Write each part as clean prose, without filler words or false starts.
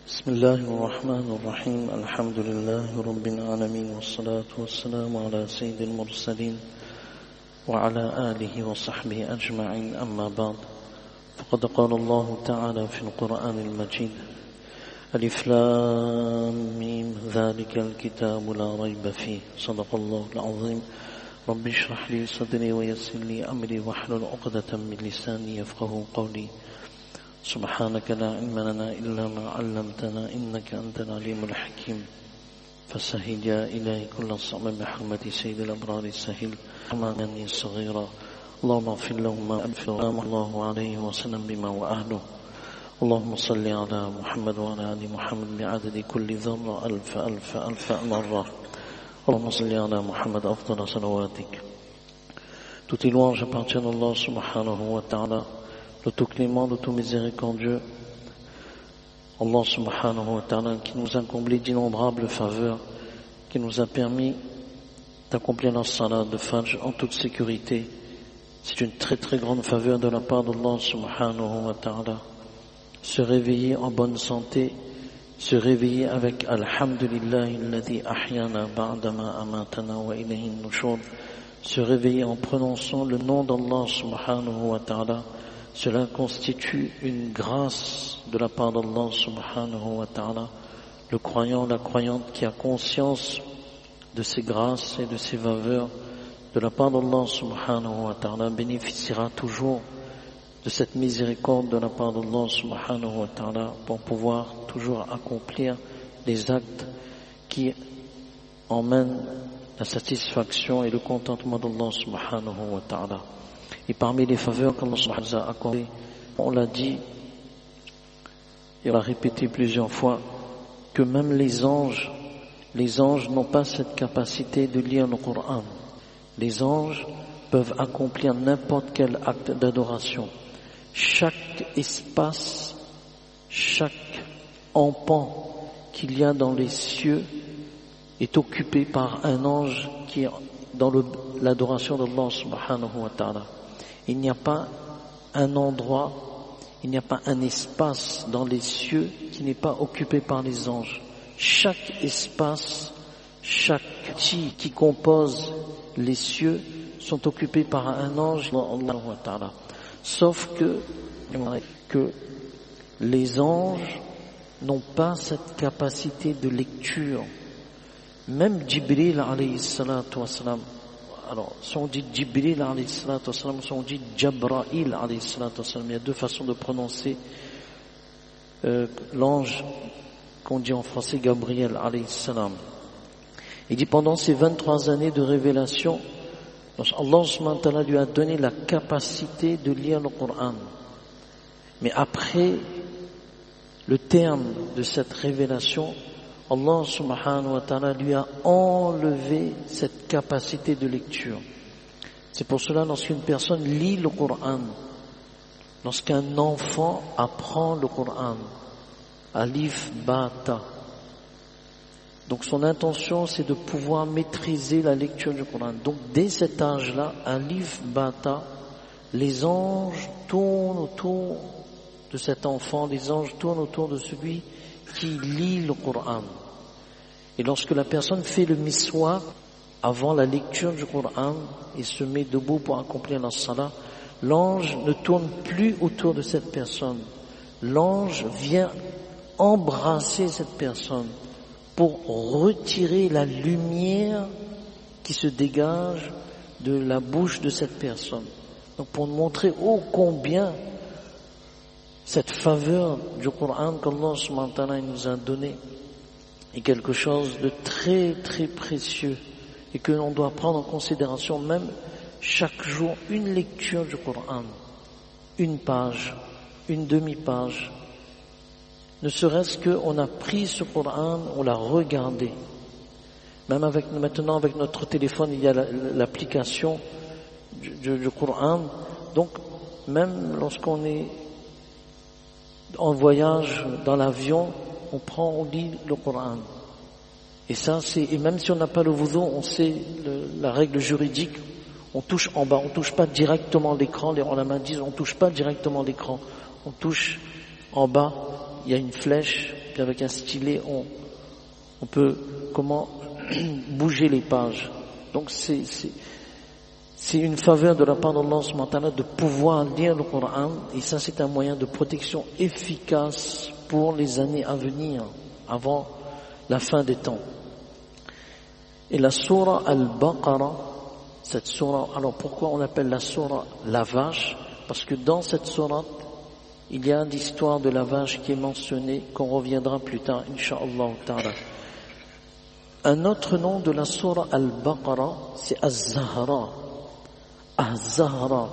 بسم الله الرحمن الرحيم الحمد لله رب العالمين والصلاة والسلام على سيد المرسلين وعلى آله وصحبه أجمعين أما بعد فقد قال الله تعالى في القرآن المجيد ألف لام ميم ذلك الكتاب لا ريب فيه صدق الله العظيم رب اشرح لي صدري ويسر لي أمري واحلل عقدة من لساني يفقه قولي سبحانك لا علم لنا إلا ما علمتنا إنك أنت العليم الحكيم فسهل يا إلهي كل صعب بحرمة سيد الأبرار سهل أمانني صغيرا اللهم اغفر لهم ما أنفر الله عليه وسلم بما وأهله اللهم صل على محمد وعلى آل محمد بعدد كل ذرة ألف ألف ألف مرة اللهم صل على محمد أفضل صلواتك. Toute louange appartient à Allah subhanahu wa ta'ala, le tout clément, le tout miséricordieux, Allah subhanahu wa ta'ala, qui nous a comblé d'innombrables faveurs, qui nous a permis d'accomplir la salat de Fajr en toute sécurité. C'est une très très grande faveur de la part d'Allah subhanahu wa ta'ala. Se réveiller en bonne santé, se réveiller avec Alhamdulillahi alladhi ahyana ba'dama amatana wa ilayhi nushur, se réveiller en prononçant le nom d'Allah subhanahu wa ta'ala. Cela constitue une grâce de la part d'Allah subhanahu wa ta'ala. Le croyant, la croyante qui a conscience de ces grâces et de ces faveurs de la part d'Allah subhanahu wa ta'ala bénéficiera toujours de cette miséricorde de la part d'Allah subhanahu wa ta'ala pour pouvoir toujours accomplir les actes qui emmènent la satisfaction et le contentement d'Allah subhanahu wa ta'ala. Et parmi les faveurs qu'Allah subhanahu wa ta'ala a accordées, on l'a dit et on l'a répété plusieurs fois, que même les anges n'ont pas cette capacité de lire le Coran. Les anges peuvent accomplir n'importe quel acte d'adoration. Chaque espace, chaque empan qu'il y a dans les cieux est occupé par un ange qui est dans l'adoration d'Allah subhanahu wa ta'ala. Il n'y a pas un endroit, il n'y a pas un espace dans les cieux qui n'est pas occupé par les anges. Chaque espace, chaque petit qui compose les cieux sont occupés par un ange, Allah wa ta'ala. Sauf que les anges n'ont pas cette capacité de lecture. Même Jibril alayhi salatu wassalam, alors si on dit Jibril alayhi salatu wassalam, si on dit Jabrail alayhi salatu wassalam, il y a deux façons de prononcer l'ange qu'on dit en français Gabriel alayhi salam. Il dit pendant ces 23 années de révélation, Allah subhanahu wa ta'ala lui a donné la capacité de lire le Coran. Mais après le terme de cette révélation, Allah subhanahu wa ta'ala lui a enlevé cette capacité de lecture. C'est pour cela, lorsqu'une personne lit le Coran, lorsqu'un enfant apprend le Coran, Alif, Ba, Ta, donc son intention c'est de pouvoir maîtriser la lecture du Coran. Donc dès cet âge-là, Alif, Ba, Ta, les anges tournent autour de cet enfant, les anges tournent autour de celui qui lit le Coran. Et lorsque la personne fait le miswak avant la lecture du Coran et se met debout pour accomplir la salat, l'ange ne tourne plus autour de cette personne. L'ange vient embrasser cette personne pour retirer la lumière qui se dégage de la bouche de cette personne. Donc pour montrer ô combien cette faveur du Coran qu'Allah subhanahu wa ta'ala nous a donné est quelque chose de très très précieux et que l'on doit prendre en considération même chaque jour une lecture du Coran, une page, une demi-page. Ne serait-ce qu'on a pris ce Coran, on l'a regardé. Même maintenant avec notre téléphone, il y a l'application du Coran. Donc même lorsqu'on est en voyage dans l'avion, on lit le Coran. Et même si on n'a pas le wudu, on sait la règle juridique, on touche en bas, on touche pas directement l'écran. Les ulama disent on touche pas directement l'écran, on touche en bas il y a une flèche, puis avec un stylet, on peut bouger les pages. Donc c'est une faveur de la part d'Allah subhanahu wa ta'ala de pouvoir lire le Coran, et ça c'est un moyen de protection efficace pour les années à venir, avant la fin des temps. Et la sourate Al-Baqarah, cette sourate, alors pourquoi on appelle la sourate la vache? Parce que dans cette sourate, il y a l'histoire de la vache qui est mentionnée, qu'on reviendra plus tard, Inch'Allah ta'ala. Un autre nom de la sourate Al-Baqarah, c'est Az-Zahra. Az-Zahra.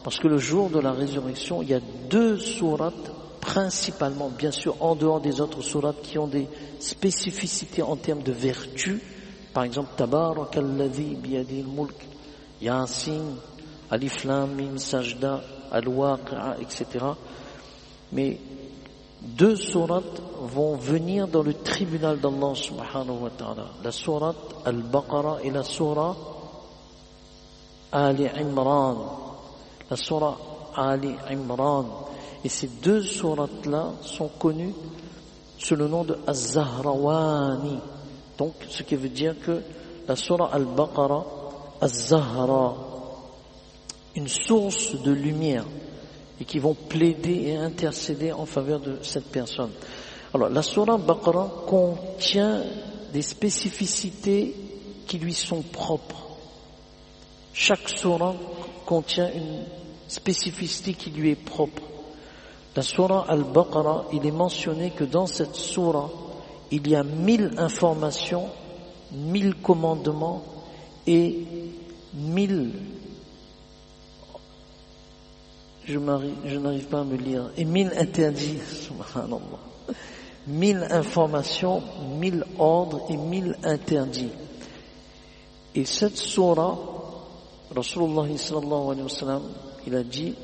Parce que le jour de la résurrection, il y a 2 sourates principalement, bien sûr, en dehors des autres sourates qui ont des spécificités en termes de vertu. Par exemple, Tabarakalladhi biyadil mulk, Yasin, Alif Lam Mim, Sajda, Al-Waqi'a, etc. Mais 2 sourates vont venir dans le tribunal d'Allah subhanahu wa ta'ala. La sourate Al-Baqarah et la sourate Ali Imran. La sourate Ali Imran. Et ces 2 sourates-là sont connues sous le nom de Az-Zahrawani. Donc, ce qui veut dire que la sourate Al-Baqarah, Az-Zahra, une source de lumière, et qui vont plaider et intercéder en faveur de cette personne. Alors, la sourate Baqarah contient des spécificités qui lui sont propres. Chaque sourate contient une spécificité qui lui est propre. La sourate Al-Baqarah, il est mentionné que dans cette sourate, il y a 1000 informations, 1000 commandements et 1000... Je n'arrive pas à me lire. Et 1000 interdits, subhanallah. 1000 informations, 1000 ordres et 1000 interdits. Et cette sourate, Rasulullah sallallahu alayhi wa sallam, il a dit,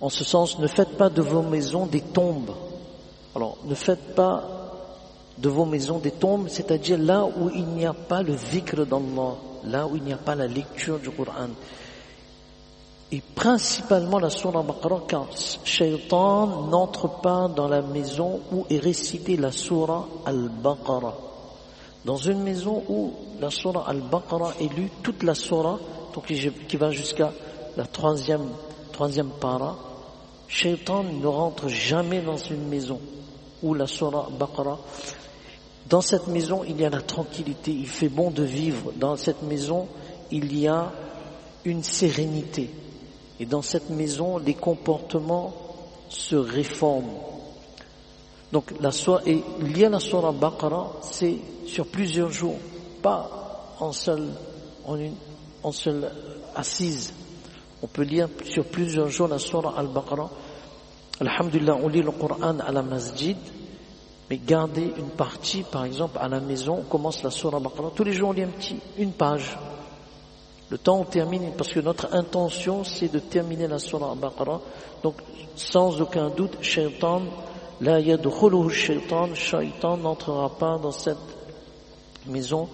en ce sens, ne faites pas de vos maisons des tombes. Alors, ne faites pas de vos maisons des tombes, c'est-à-dire là où il n'y a pas le dhikr d'Allah, là où il n'y a pas la lecture du Coran. Et principalement la sourate Baqarah, car Shaitan n'entre pas dans la maison où est récitée la sourate Al-Baqarah. Dans une maison où la sourate Al-Baqarah est lue, toute la sourate, donc qui va jusqu'à la troisième para, Shaitan ne rentre jamais dans une maison où la sourate Baqarah. Dans cette maison, il y a la tranquillité, il fait bon de vivre. Dans cette maison, il y a une sérénité. Et dans cette maison, les comportements se réforment. Donc, lire la sourate Baqarah, c'est sur plusieurs jours, pas en seule assise. On peut lire sur plusieurs jours la sourate Al-Baqarah. Alhamdulillah, on lit le Coran à la masjid, mais garder une partie, par exemple, à la maison, on commence la sourate Baqarah. Tous les jours, on lit une page. Le temps on termine, parce que notre intention, c'est de terminer la sourate Baqarah. Donc, sans aucun doute, Shaitan, la yadkhuluhu Shaitan n'entrera pas dans cette maison.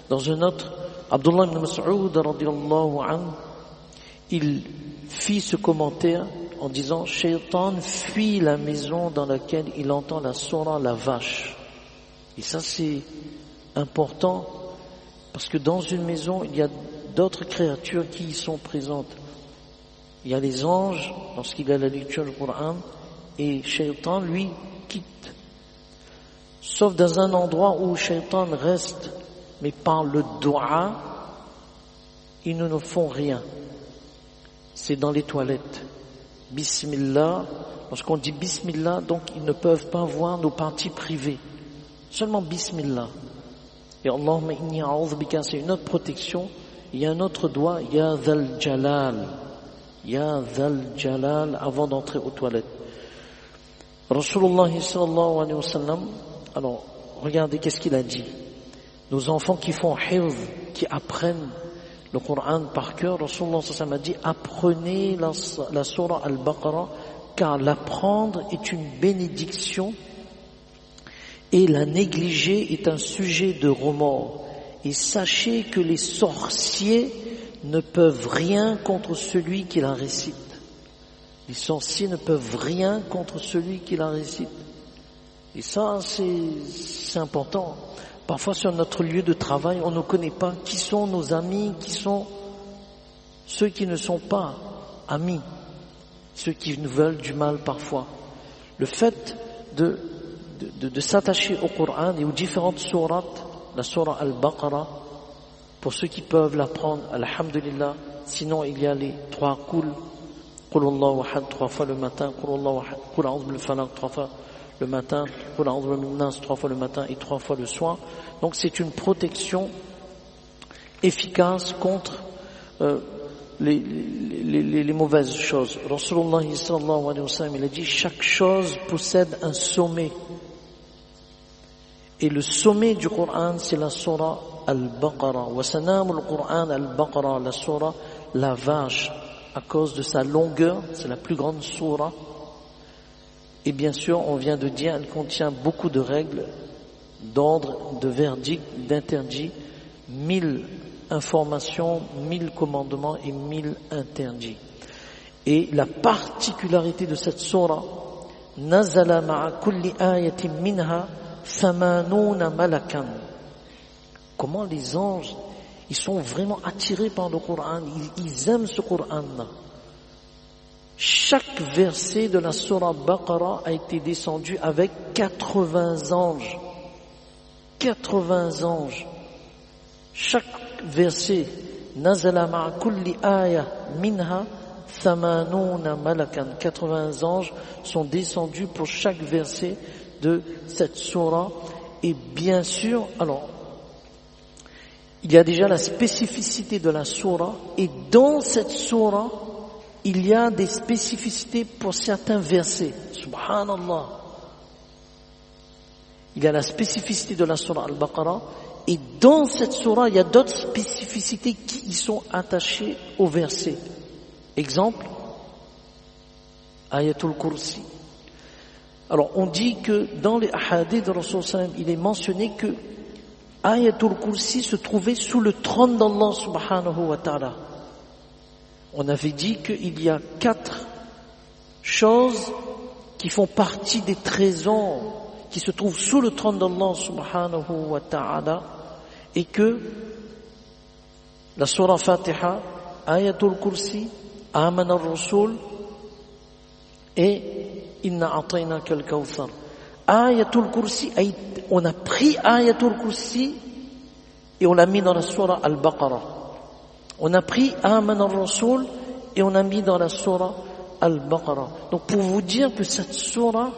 Dans un autre, Abdullah ibn Mas'ud, radiyallahu anhu, il fit ce commentaire en disant, Shaitan fuit la maison dans laquelle il entend la sourate la vache. Et ça, c'est important, parce que dans une maison, il y a d'autres créatures qui y sont présentes. Il y a les anges, lorsqu'il y a la lecture du Coran, et Shaitan, lui, quitte. Sauf dans un endroit où Shaitan reste, mais par le dua, ils ne nous font rien. C'est dans les toilettes. Bismillah, lorsqu'on dit Bismillah, donc ils ne peuvent pas voir nos parties privées. Seulement Bismillah. Et Allahumma inni a'udhu bika, c'est une autre protection. Il y a un autre doigt, Ya Dhal Jalal. Ya Dhal Jalal, avant d'entrer aux toilettes. Rasulullah sallallahu alayhi wa sallam, alors, regardez qu'est-ce qu'il a dit. Nos enfants qui font hifz, qui apprennent le Coran par cœur, Rasulullah sallallahu alayhi wa sallam a dit, apprenez la sourate Al-Baqarah, car l'apprendre est une bénédiction et la négliger est un sujet de remords. Et sachez que les sorciers ne peuvent rien contre celui qui la récite. Les sorciers ne peuvent rien contre celui qui la récite. Et ça, c'est important. Parfois, sur notre lieu de travail, on ne connaît pas qui sont nos amis, qui sont ceux qui ne sont pas amis, ceux qui nous veulent du mal parfois. Le fait de s'attacher au Coran et aux différentes sourates, la sourate Al-Baqarah, pour ceux qui peuvent l'apprendre, alhamdulillah. Sinon, il y a les 3 Qul Allahu Ahad 3 fois le matin, Qul Allahu Ahad, Qul A'udhu bil Falaq 3 fois le matin, Qul A'udhu bin Nas 3 fois le matin et 3 fois le soir. Donc c'est une protection efficace contre les mauvaises choses. Rasulullah sallallahu alayhi wa sallam, il a dit, chaque chose possède un sommet. Et le sommet du Coran, c'est la surah Al-Baqarah. Wa sanamul Quran Al-Baqarah, la surah la vache, à cause de sa longueur, c'est la plus grande surah. Et bien sûr, on vient de dire, elle contient beaucoup de règles, d'ordres, de verdicts, d'interdits, 1000 informations, 1000 commandements et 1000 interdits. Et la particularité de cette surah, nazala ma'a kulli ayatin minha thamanuna malakan. Comment les anges, ils sont vraiment attirés par le Coran, ils aiment ce Coran-là. Chaque verset de la surah Baqarah a été descendu avec 80 anges. 80 anges. Chaque verset, nazala ma'a kulli aya minha thamanuna malakan. 80 anges sont descendus pour chaque verset de cette surah. Et bien sûr, alors, il y a déjà la spécificité de la surah, et dans cette surah, il y a des spécificités pour certains versets. Subhanallah. Il y a la spécificité de la surah Al-Baqarah, et dans cette surah, il y a d'autres spécificités qui y sont attachées au verset. Exemple, Ayatul Kursi. Alors, on dit que dans les ahadiths de Rasul sallam, il est mentionné que Ayatul Kursi se trouvait sous le trône d'Allah subhanahu wa ta'ala. On avait dit qu'il y a 4 choses qui font partie des trésors qui se trouvent sous le trône d'Allah subhanahu wa ta'ala, et que la surah Fatiha, Ayatul Kursi, Amana ar-Rasul et Inna a'tainaka al-Kawthar. Ayatul Kursi, on a pris Ayatul Kursi et on l'a mis dans la surah Al-Baqarah. On a pris Amana ar-Rasul et on a mis dans la surah Al-Baqarah. Donc pour vous dire que cette surah,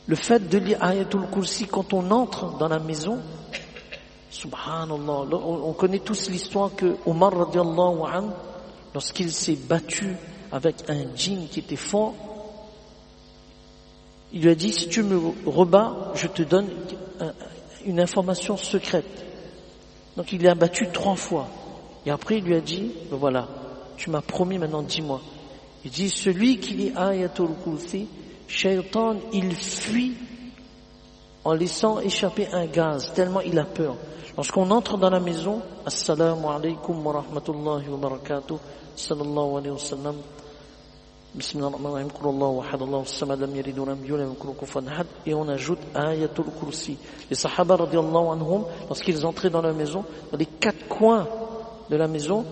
le fait de lire Ayatul Kursi quand on entre dans la maison, subhanallah, on connaît tous l'histoire que Omar radiallahu anhu, lorsqu'il s'est battu avec un djinn qui était fort, il lui a dit, si tu me rebats, je te donne une information secrète. Donc il l'a battu 3 fois. Et après il lui a dit, ben voilà, tu m'as promis, maintenant dis-moi. Il dit, celui qui lit Ayatul Kursi, Shaitan, il fuit en laissant échapper un gaz, tellement il a peur. Lorsqu'on entre dans la maison, Assalamu alaikum wa rahmatullahi wa barakatuh, sallallahu alayhi wa sallam, Bismillahirrahmanirrahim, Qul Allahu ahad, Allahu samad, lam yalid wa lam yulad wa lam yakul lahu kufuwan ahad, et on ajoute Ayatul Kursi. Les Sahaba radiyallahu anhum, lorsqu'ils entraient dans la maison, dans les 4 coins de la maison,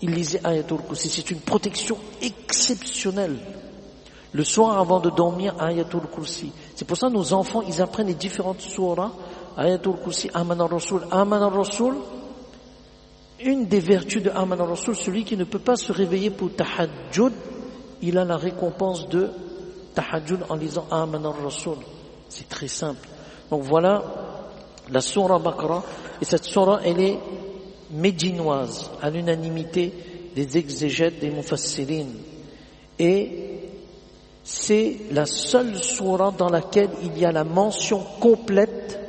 ils lisaient Ayatul Kursi. C'est une protection exceptionnelle. Le soir, avant de dormir, Ayatul Kursi. C'est pour ça que nos enfants, ils apprennent les différentes surahs. Ayatul Kursi, Aman ar-Rasul. Aman ar-Rasul, une des vertus de Aman ar-Rasul, celui qui ne peut pas se réveiller pour tahajjud, il a la récompense de tahajjud en lisant Aman ar-Rasul. C'est très simple. Donc voilà la surah Baqarah. Et cette surah, elle est médinoise, à l'unanimité des exégètes, des mufassirin. Et c'est la seule surah dans laquelle il y a la mention complète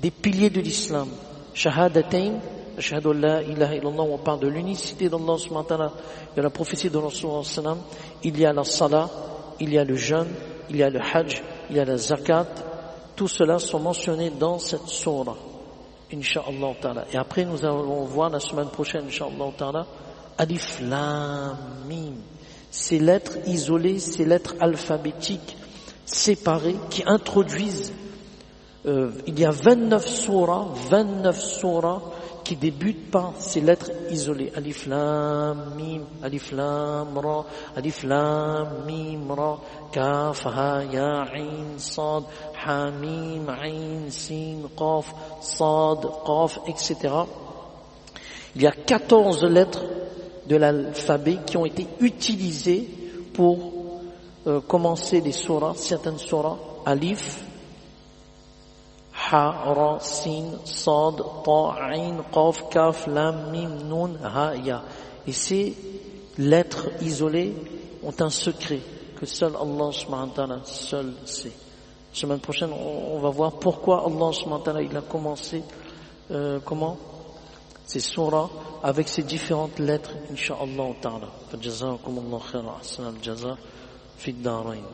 des piliers de l'islam. Shahadatain, ashhadu an la ilaha illallah, on parle de l'unicité d'Allah subhanahu wa ta'ala, de la prophétie de Rasulullah sallam. Il y a la salat, il y a le jeûne, il y a le hajj, il y a la zakat. Tout cela sont mentionnés dans cette surah, incha'Allah ta'ala. Et après nous allons voir la semaine prochaine, incha'Allah ta'ala, Alif Lam Mim. Ces lettres isolées, ces lettres alphabétiques, séparées qui introduisent, il y a 29 surahs qui débutent par ces lettres isolées. Alif Lam Mim, Alif Lam Ra, Alif Lam Mim Ra, Kaf Ha Ya Ain Sad, Ha Mim Ain Sin Qaf, Sad Qaf, etc. Il y a 14 lettres de l'alphabet qui ont été utilisées pour commencer les surahs, certaines surahs. Alif, Ha, Ra, Sin, Sad, Ta, Ain, Qaf, Kaf, Lam, Mim, Nun, Ha, Ya. Et ces lettres isolées ont un secret que seul Allah subhanahu wa ta'ala seul sait. Semaine prochaine, on va voir pourquoi Allah subhanahu wa ta'ala il a commencé ces surahs avec ces différentes lettres, incha'Allah ta'ala. Fajazakumullah khaira, ahsan al-jaza fi ad-darain.